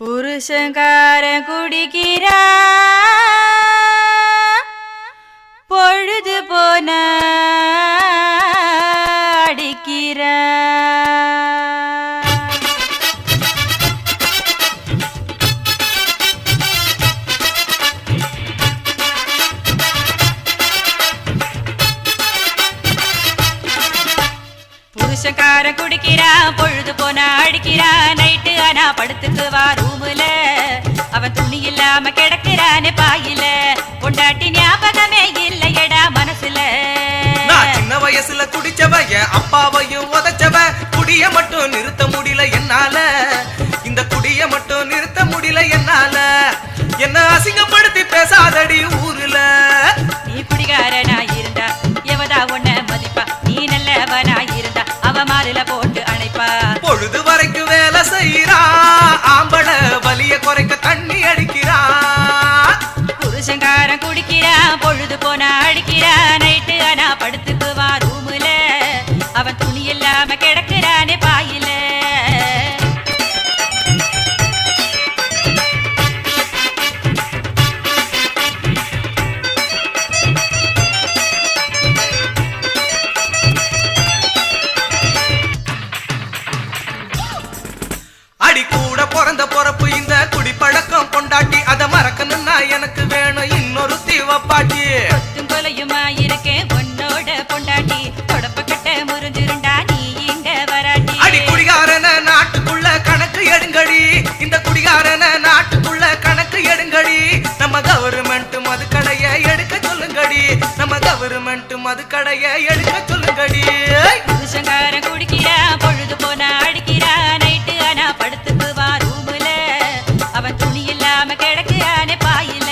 புருஷங்காரன் குடிக்கிறா பொழுது போன அடிக்கிறா புருஷங்காரன் குடிக்கிறா பொழுது போன அடிக்கிறா நைட்டு ஆனா படுத்துக்குவா ரூமுல அவன் துணி இல்லாம கிடக்குறானே பாயில பொண்டாட்டி ஞாபகமே இல்லையடா மனசுல. நான் சின்ன வயசுல குடிச்சவ என் அப்பாவையும் உதைச்சவ குடிய மட்டும் நிறுத்த முடியல என்னால இந்த குடிய மட்டும் நிறுத்த முடியல என்னால என்ன அசிங்கப்படுத்தி பேசாதடி ஊருல. நீ குடிகாரனா இருந்தா எவதா உன்ன மதிப்பா நீ நல்லவனா இருந்தா அவ மாறுல போட்டு அணைப்பா. பொழுது வரைக்கும் வேலை செய்யறா ஆம்பள வலிய குறைக்க தண்ணி அடிக்கிறா. புருஷங்காரன் குடிக்கிறா பொழுது போனா அடிக்கிறா நைட்டு ஆனா படுத்துக்குவா ரூமுல அவன் துணி இல்லாம கிடக்குறானே பாயில. அடி கூட பிறந்த பொறப்பு இந்த குடிப்பழக்கம் கொண்டாட்டி அதை மறக்கணும்னா எனக்கு வேணும் இன்னொரு தீவப்பாட்டி. கொத்தும் கொலையுமா இருக்கேன் உன்னோட பொண்டாட்டி தொடப்ப கட்ட முறிஞ்சிருண்டா நீ இங்க வராட்டி. அடி குடிகாரன நாட்டுக்குள்ள கணக்கு எடுங்கடி இந்த குடிகாரன நாட்டுக்குள்ள கணக்கு எடுங்கடி. நம்ம கவர்மெண்ட் மதுக்கடைய எடுக்க சொல்லுங்கடி நம்ம கவர்மெண்ட் மதுக்கடைய எடுக்க சொல்லுங்கடி. புருஷங்காரன் குடிக்கிறா பொழுது போனா அடிக்கிறா நைட்டு ஆனா படுத்துக்குவா ரூமுல அவன் துணி இல்லாம கிடக்குறானே பாயில.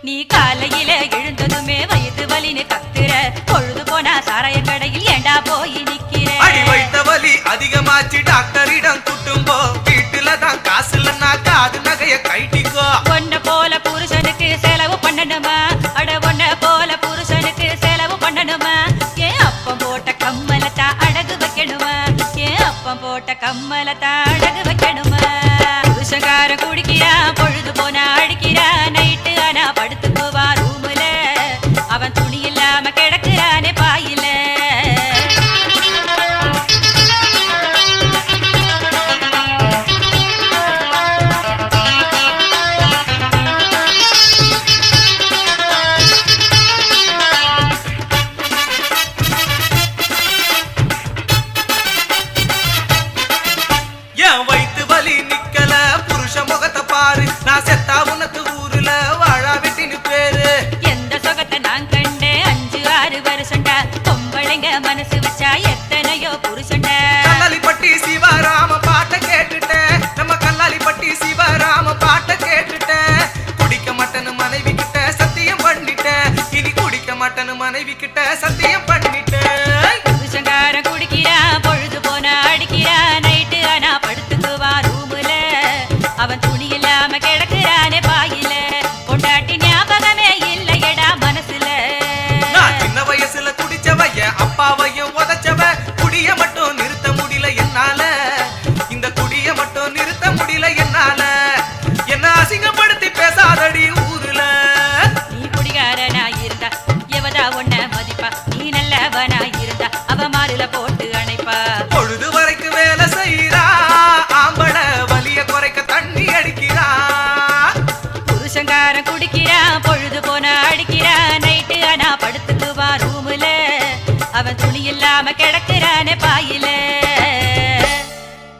நீ காலையில எழுந்ததுமே வயது வலின்னு கத்துற பொழுது போனா சாராய கடையில் ஏண்டா போய் நிக்கிற. அடி வைத்த வலி அதிகமாச்சு டாக்டரிடம் கூட்டும்போ வீட்டுல தான் காசு இல்லைன்னா காது நகைய கைட்டிக்கோ. ஒன்ன போல புருஷனுக்கு செலவு பண்ணணுமா அட ஒன்ன போல புருஷனுக்கு செலவு பண்ணணுமா. ஏன் அப்பம் போட்ட கம்மலத்தா அழகு வைக்கணுமா ஏன் அப்பம் போட்ட கம்மலத்தா அழகு வைக்கணுமா. புருஷங்காரன் குடிக்கிறா பொழுது போனா அடிக்கிறா நைட்டு ஆனா படுத்துக்குவா ரூமுல அவன் துணி இல்லாம கிடக்குறானே பாயில. என் வயித்து வலி நிக்கல புருஷ முகத்தை பாரு நான் செத்தா உனக்கு ஊருல வாழா வெட்டின்னு பேரு. எந்த சொகத்தை நான் கண்டேன் 5-6 வருஷண்டா பொம்பளைங்க மனசு வச்சா எத்தனையோ புருஷண்டா. கல்லாலிப்பட்டி சிவராம பாட்ட கேட்டுட்டேன் நம்ம கல்லாலிப்பட்டி சிவராம பாட்ட கேட்டுட்டேன். குடிக்க மாட்டேன்னு மனைவி கிட்ட சத்தியம் பண்ணிட்டேன் இனி குடிக்க மாட்டேன்னு மனைவி கிட்ட சத்தியம் பண்ணிட்டேன். புருஷங்காரன் குடிக்கிறா பொழுது போனா அடிக்கிறா நைட்டு ஆனா படுத்துக்குவா ரூமுல அவன் துணி இல்லாம கிடக்குறானே பாயில பொண்டாட்டி ஞாபகமே இல்லையடா மனசுல. நான் சின்ன வயசுல குடிச்சவ என் அப்பாவையும் உதைச்சவ குடிய மட்டும் நிறுத்த முடியல என்னால இந்த குடிய மட்டும் நிறுத்த முடியல என்னால என்ன அசிங்கப்படுத்தி பேசாதடி ஊருல. நீ குடிகாரனா இருந்தா எவதா உன்ன மதிப்பா நீ நல்லவனா இருந்தா அவ மாறுல போட்டு அணைப்பா. பொழுது வரைக்கும் வேலை செய்யறா ஆம்பள வலிய குறைக்க தண்ணி அடிக்கிறா. புருஷங்காரன் குடிக்கிறா பொழுது போனா அடிக்கிறா நைட்டு ஆனா படுத்துக்குவா ரூமுல அவன் துணி இல்லாம கிடக்குறானே